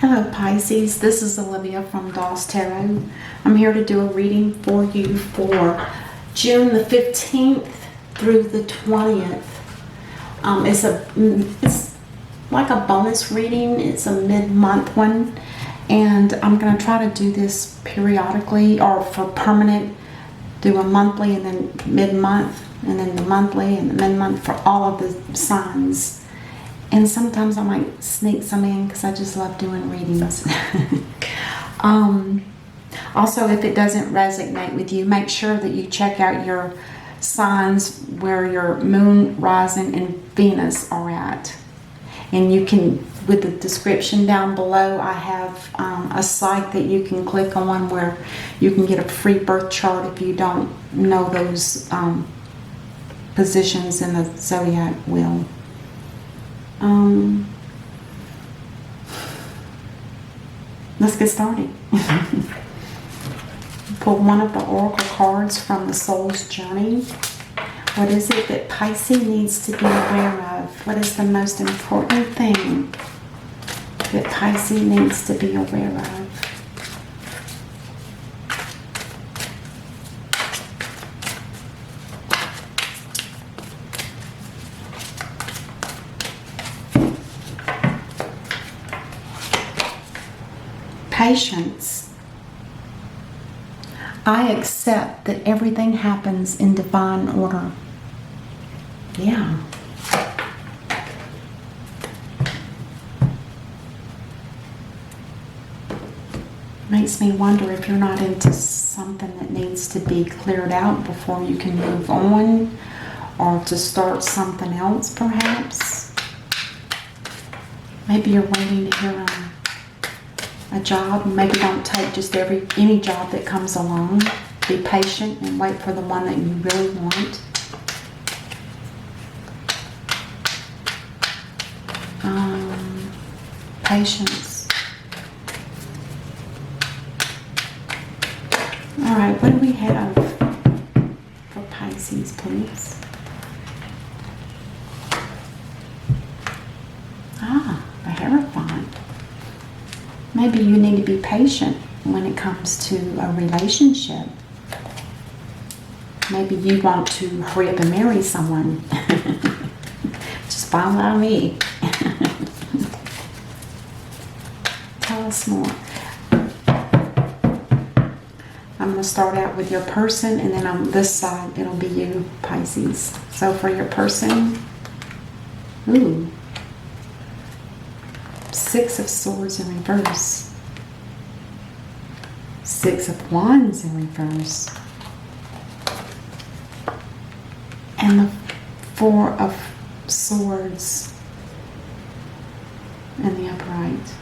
Hello Pisces, this is Olivia from Doll's Tarot. I'm here to do a reading for you for June the 15th through the 20th. It's like a bonus reading. It's a mid-month one, and I'm going to try to do this periodically, or for permanent, do a monthly and then mid-month and then the monthly and the mid-month for all of the signs. And sometimes I might sneak some in because I just love doing readings. Also, if it doesn't resonate with you, make sure that you check out your signs where your moon, rising, and Venus are at. And you can, with the description down below, I have a site that you can click on where you can get a free birth chart if you don't know those positions in the zodiac wheel. Let's get started. Pull one of the oracle cards from the soul's journey. What is it that Pisces needs to be aware of? What is the most important thing that Pisces needs to be aware of? Patience. I accept that everything happens in divine order. Yeah. Makes me wonder if you're not into something that needs to be cleared out before you can move on, or to start something else perhaps. Maybe you're waiting to hear a job. Maybe don't take just any job that comes along. Be patient and wait for the one that you really want. Patience. Alright, what do we have for Pisces, please? The Hierophant. Maybe you need to be patient when it comes to a relationship. Maybe you want to hurry up and marry someone. Just fine by me. Tell us more. I'm going to start out with your person, and then on this side it'll be you, Pisces. So for your person, Six of Swords in reverse. Six of Wands in reverse. And the Four of Swords in the upright.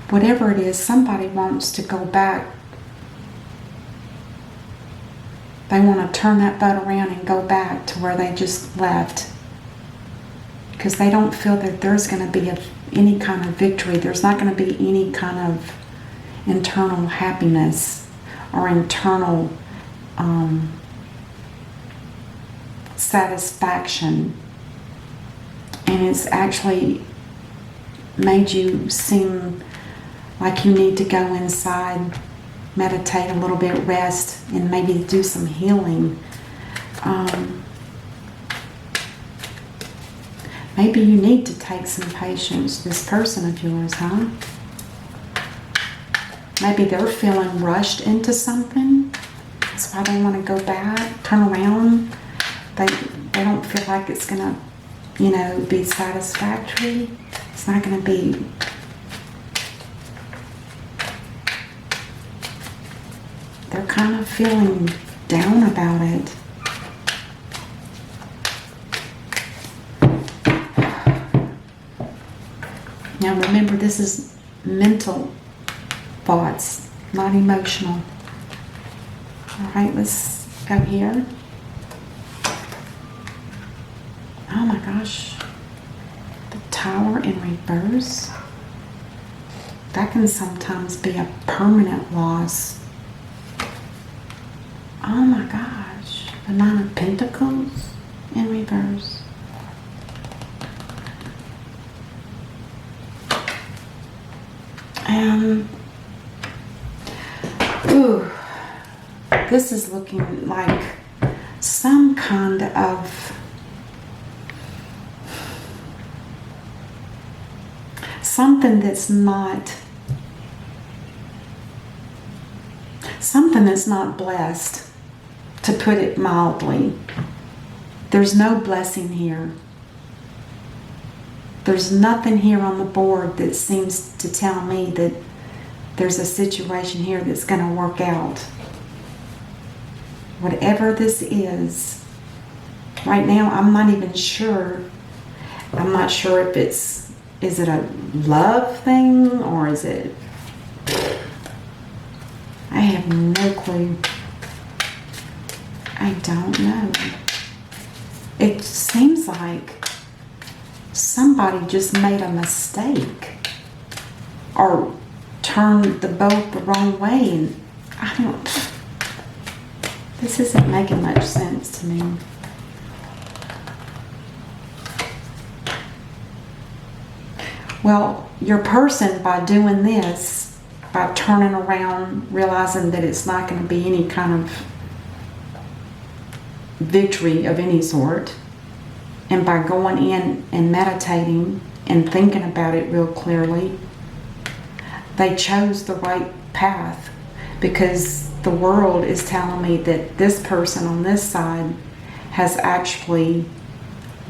Whatever it is, somebody wants to go back. They want to turn that boat around and go back to where they just left. Because they don't feel that there's going to be any kind of victory. There's not going to be any kind of internal happiness or internal satisfaction. And it's actually made you seem like you need to go inside, meditate a little bit, rest, and maybe do some healing. Maybe you need to take some patience, this person of yours, huh? Maybe they're feeling rushed into something. That's why they want to go back, turn around. They don't feel like it's going to, be satisfactory. It's not going to be. They're kind of feeling down about it. Now remember, this is mental thoughts, not emotional. Alright, let's go here. Oh my gosh. The Tower in reverse. That can sometimes be a permanent loss. Oh my gosh. The Nine of Pentacles in reverse. Ooh, this is looking like some kind of something that's not blessed, to put it mildly. There's no blessing here. There's nothing here on the board that seems to tell me that there's a situation here that's going to work out. Whatever this is, right now I'm not even sure. I'm not sure if is it a love thing or is it... I have no clue. I don't know. It seems like somebody just made a mistake or turned the boat the wrong way, and I don't... This isn't making much sense to me. Well, your person, by doing this, by turning around, realizing that it's not going to be any kind of victory of any sort, and by going in and meditating and thinking about it real clearly, they chose the right path, because the world is telling me that this person on this side has actually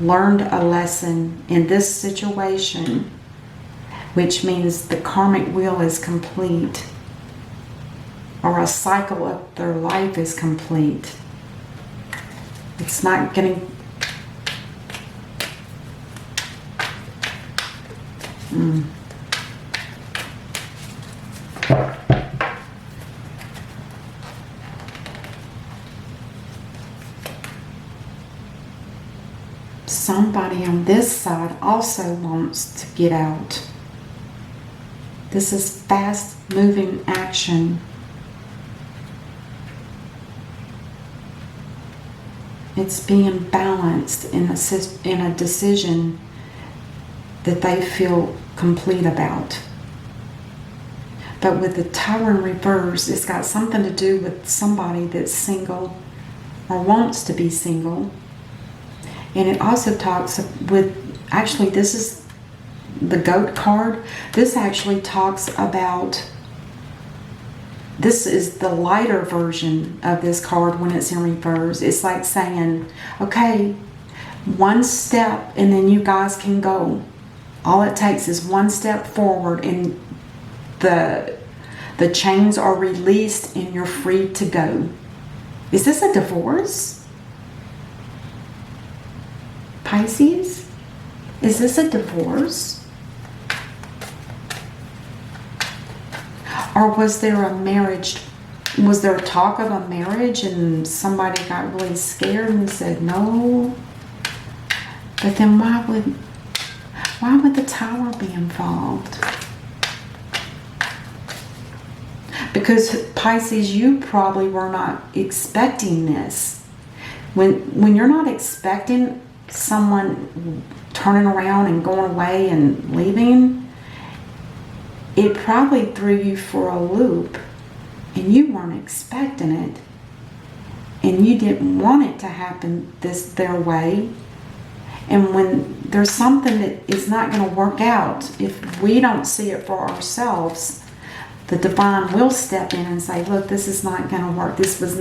learned a lesson in this situation, which means the karmic wheel is complete, or a cycle of their life is complete. It's not getting... Somebody on this side also wants to get out. This is fast-moving action. It's being balanced in a decision that they feel complete about. But with the Tower in reverse, it's got something to do with somebody that's single or wants to be single. And it also talks with, actually this is the goat card. This actually talks about, this is the lighter version of this card when it's in reverse. It's like saying, okay, one step and then you guys can go. All it takes is one step forward and the chains are released and you're free to go. Is this a divorce? Pisces? Is this a divorce? Or was there a marriage? Was there talk of a marriage and somebody got really scared and said no? But then why would the Tower be involved? Because Pisces, you probably were not expecting this. When you're not expecting someone turning around and going away and leaving, it probably threw you for a loop and you weren't expecting it and you didn't want it to happen their way. And when there's something that is not going to work out, if we don't see it for ourselves, the divine will step in and say, look, this is not going to work. This is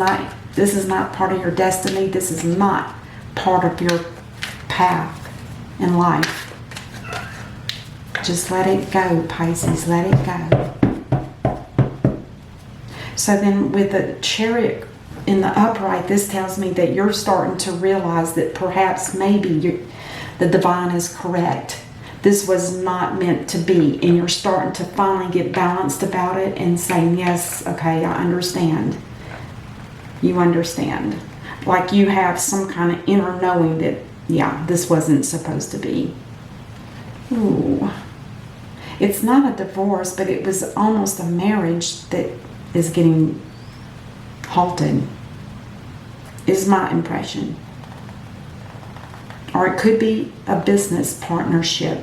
not part of your destiny. This is not part of your path in life. Just let it go, Pisces. Let it go. So then with the Chariot in the upright, this tells me that you're starting to realize that perhaps maybe the divine is correct. This was not meant to be. And you're starting to finally get balanced about it and saying, yes, okay, I understand. You understand. Like you have some kind of inner knowing that, yeah, this wasn't supposed to be. Ooh. It's not a divorce, but it was almost a marriage that is getting halted, is my impression. Or it could be a business partnership.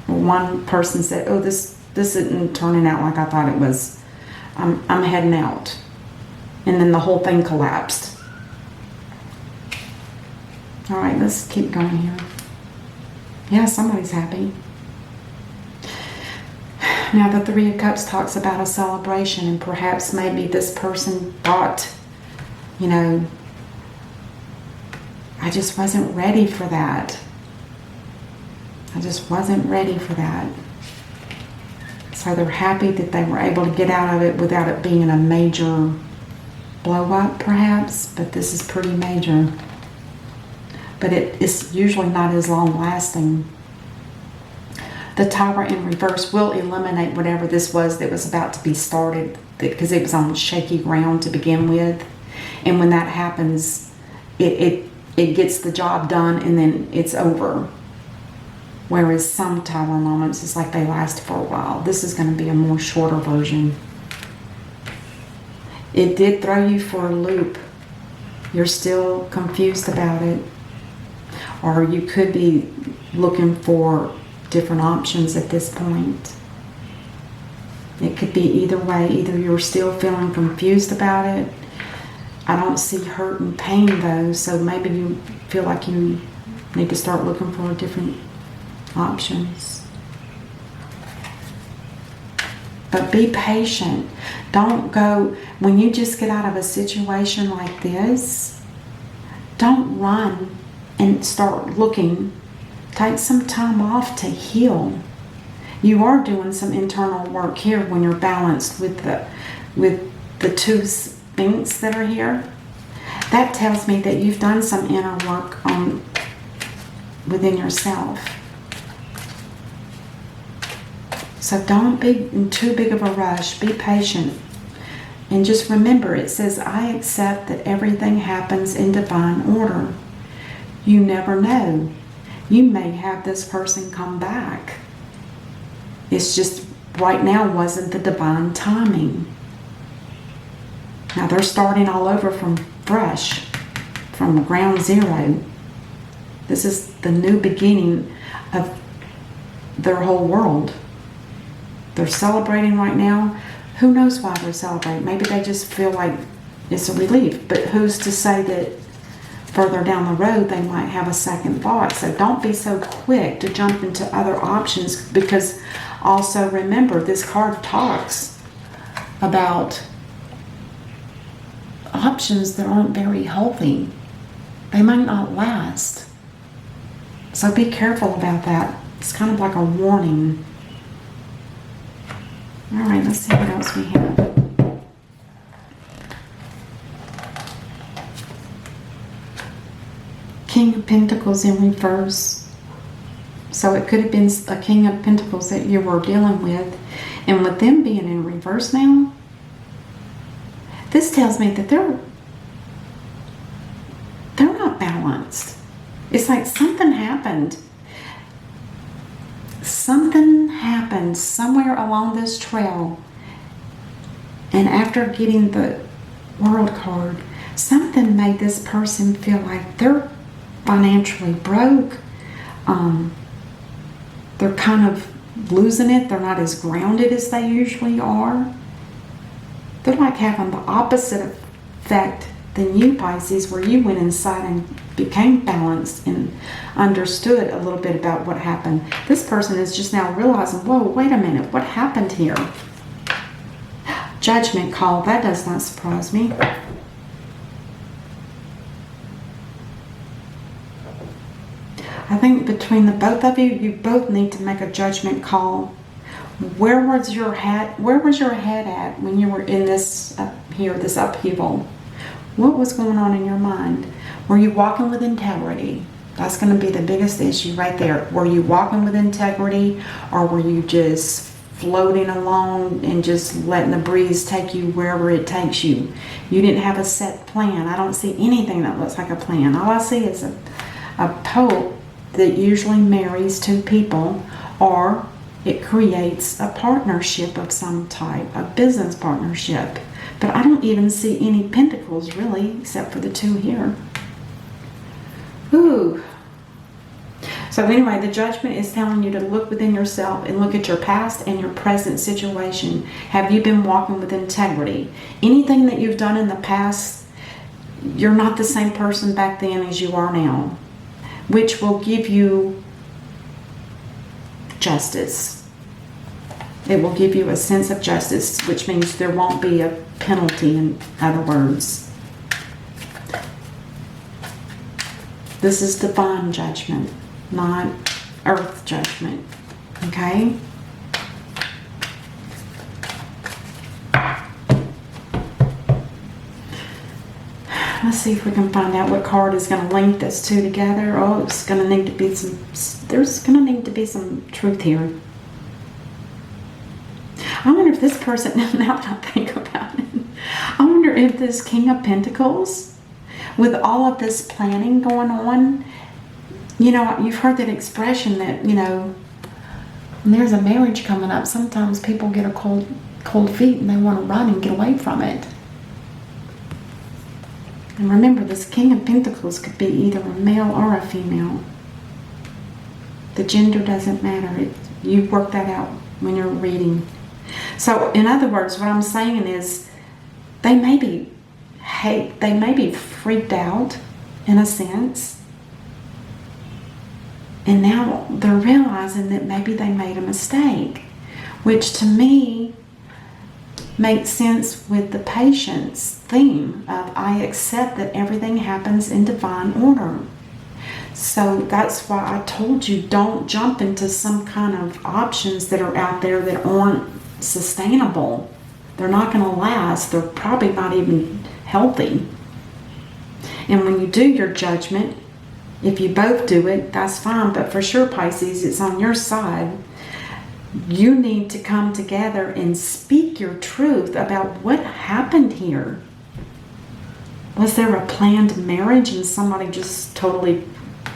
One person said, oh, this isn't turning out like I thought it was. I'm heading out. and then the whole thing collapsed. All right, let's keep going here. Yeah, somebody's happy. Now, the Three of Cups talks about a celebration, and perhaps maybe this person thought, you know, I just wasn't ready for that. I just wasn't ready for that. So they're happy that they were able to get out of it without it being a major blow up, perhaps, but this is pretty major. But it is usually not as long lasting. The Tower in reverse will eliminate whatever this was that was about to be started, because it was on shaky ground to begin with. And when that happens, it gets the job done and then it's over. Whereas some Tower moments, it's like they last for a while. This is going to be a more shorter version. It did throw you for a loop. You're still confused about it. Or you could be looking for different options at this point. It could be either way. Either you're still feeling confused about it. I don't see hurt and pain though, so maybe you feel like you need to start looking for different options. But be patient. Don't go, when you just get out of a situation like this, don't run and start looking. Take some time off to heal. You are doing some internal work here when you're balanced with the two Sphinx that are here. That tells me that you've done some inner work within yourself. So don't be in too big of a rush. Be patient. And just remember, it says, I accept that everything happens in divine order. You never know. You may have this person come back. It's just right now wasn't the divine timing. Now they're starting all over from fresh, from ground zero. This is the new beginning of their whole world. They're celebrating right now. Who knows why they're celebrating? Maybe they just feel like it's a relief. But who's to say that further down the road they might have a second thought? So don't be so quick to jump into other options, because also remember, this card talks about options that aren't very healthy. They might not last. So be careful about that. It's kind of like a warning. All right, let's see what else we have. King of Pentacles in reverse. So it could have been a King of Pentacles that you were dealing with. And with them being in reverse now, this tells me that they're not balanced. It's like something happened. Something happened somewhere along this trail. And after getting the World card, something made this person feel like they're financially broke. They're kind of losing it. They're not as grounded as they usually are. They're like having the opposite effect than you, Pisces, where you went inside and became balanced and understood a little bit about what happened. This person is just now realizing, whoa, wait a minute, what happened here? Judgment call, that does not surprise me. I think between the both of you, you both need to make a judgment call. Where was your head at when you were in this this upheaval? What was going on in your mind? Were you walking with integrity? That's going to be the biggest issue right there. Were you walking with integrity, or were you just floating along and just letting the breeze take you wherever it takes you? You didn't have a set plan. I don't see anything that looks like a plan. All I see is a pope that usually marries two people, or it creates a partnership of some type, a business partnership. But I don't even see any pentacles really, except for the two here. Ooh. So anyway, the Judgment is telling you to look within yourself and look at your past and your present situation. Have you been walking with integrity? Anything that you've done in the past, you're not the same person back then as you are now, which will give you justice. It will give you a sense of justice, which means there won't be a penalty, in other words. This is divine judgment, not earth judgment. Okay? Let's see if we can find out what card is going to link those two together. Oh, it's going to need to be some, there's going to need to be some truth here. I wonder if this person, now that I think about it, I wonder if this King of Pentacles, with all of this planning going on, you know, you've heard that expression that, you know, when there's a marriage coming up, sometimes people get a cold feet and they want to run and get away from it. And remember, this King of Pentacles could be either a male or a female. The gender doesn't matter. You work that out when you're reading. So, in other words, what I'm saying is they may be freaked out in a sense. And now they're realizing that maybe they made a mistake, which to me makes sense with the patience theme of I accept that everything happens in divine order. So that's why I told you don't jump into some kind of options that are out there that aren't sustainable. They're not going to last. They're probably not even healthy. And when you do your judgment, if you both do it, that's fine. But for sure, Pisces, it's on your side. You need to come together and speak your truth about what happened here. Was there a planned marriage and somebody just totally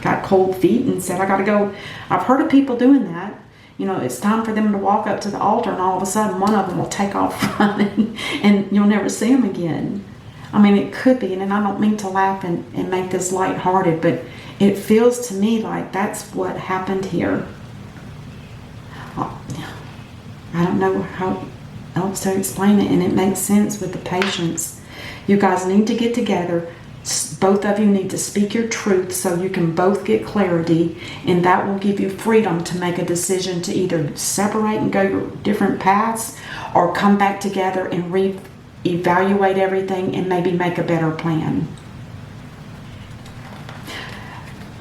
got cold feet and said, I gotta go? I've heard of people doing that. You know, it's time for them to walk up to the altar and all of a sudden one of them will take off running and you'll never see them again. I mean, it could be, and I don't mean to laugh and make this lighthearted, but it feels to me like that's what happened here. I don't know how else to explain it, and it makes sense with the patience. You guys need to get together. Both of you need to speak your truth so you can both get clarity, and that will give you freedom to make a decision to either separate and go your different paths or come back together and reevaluate everything and maybe make a better plan.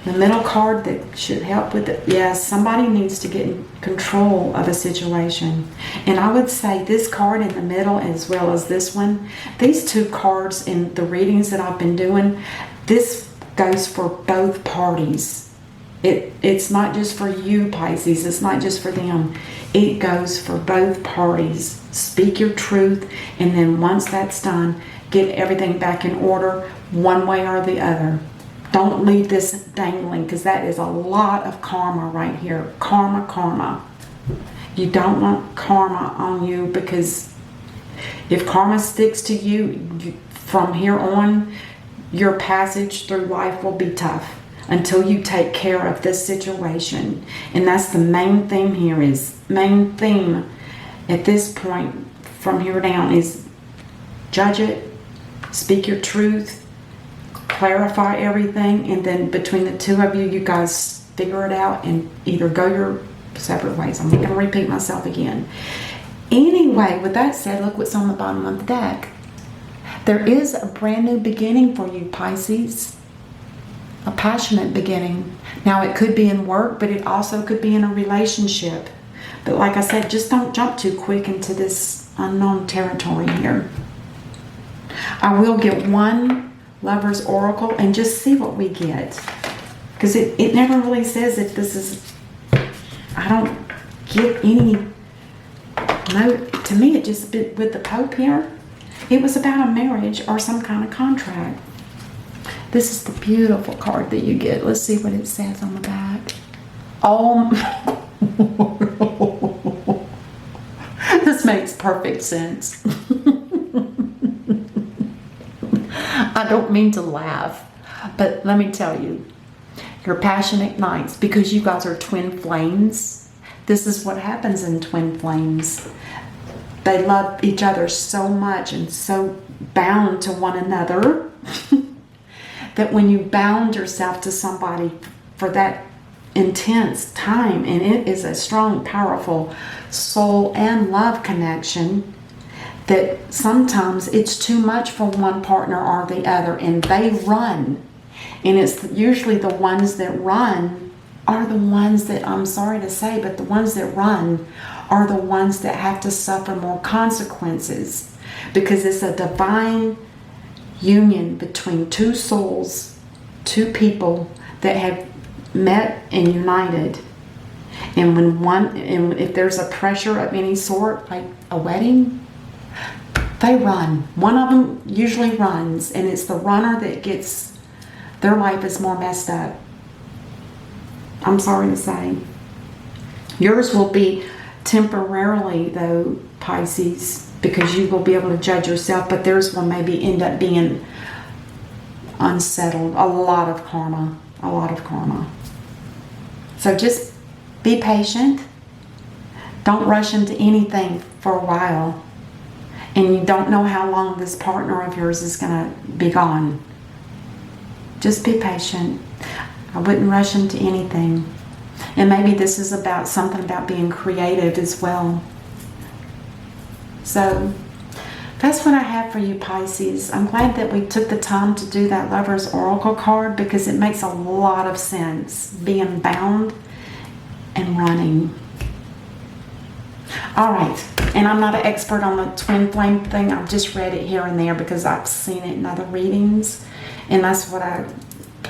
The middle card that should help with it, yes, somebody needs to get in control of a situation. And I would say this card in the middle as well as this one, these two cards in the readings that I've been doing, this goes for both parties. It's not just for you, Pisces, it's not just for them. It goes for both parties. Speak your truth, and then once that's done, get everything back in order one way or the other. Don't leave this dangling, because that is a lot of karma right here. Karma, karma. You don't want karma on you, because if karma sticks to you, from here on, your passage through life will be tough until you take care of this situation. And that's the main theme here main theme at this point from here down is judge it, speak your truth, clarify everything, and then between the two of you, you guys figure it out and either go your separate ways. I'm not going to repeat myself again. Anyway, with that said, look what's on the bottom of the deck. There is a brand new beginning for you, Pisces. A passionate beginning. Now, it could be in work, but it also could be in a relationship. But like I said, just don't jump too quick into this unknown territory here. I will get one Lover's Oracle and just see what we get, because it never really says if this is, I don't get any note. To me, it just, with the Pope here, it was about a marriage or some kind of contract. This is the beautiful card that you get. Let's see what it says on the back. Oh, this makes perfect sense. I don't mean to laugh, but let me tell you, Your passion ignites because you guys are twin flames. This is what happens in twin flames. They love each other so much and so bound to one another that when you bound yourself to somebody for that intense time, and it is a strong, powerful soul and love connection, that sometimes it's too much for one partner or the other, and they run. And it's usually the ones that run are the ones that, I'm sorry to say, but the ones that run are the ones that have to suffer more consequences, because it's a divine union between two souls, two people that have met and united. And and if there's a pressure of any sort, like a wedding, they run. One of them usually runs, and it's the runner that gets, their life is more messed up. I'm sorry to say. Yours will be temporarily, though, Pisces, because you will be able to judge yourself, but theirs will maybe end up being unsettled. A lot of karma. A lot of karma. So just be patient. Don't rush into anything for a while. And you don't know how long this partner of yours is going to be gone. Just be patient. I wouldn't rush into anything. And maybe this is about something about being creative as well. So that's what I have for you, Pisces. I'm glad that we took the time to do that Lover's Oracle card, because it makes a lot of sense, being bound and running. All right. And I'm not an expert on the twin flame thing. I've just read it here and there because I've seen it in other readings. And that's what I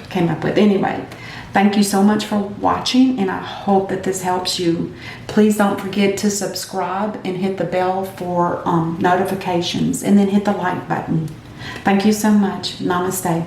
came up with. Anyway, thank you so much for watching, and I hope that this helps you. Please don't forget to subscribe and hit the bell for notifications, and then hit the like button. Thank you so much. Namaste.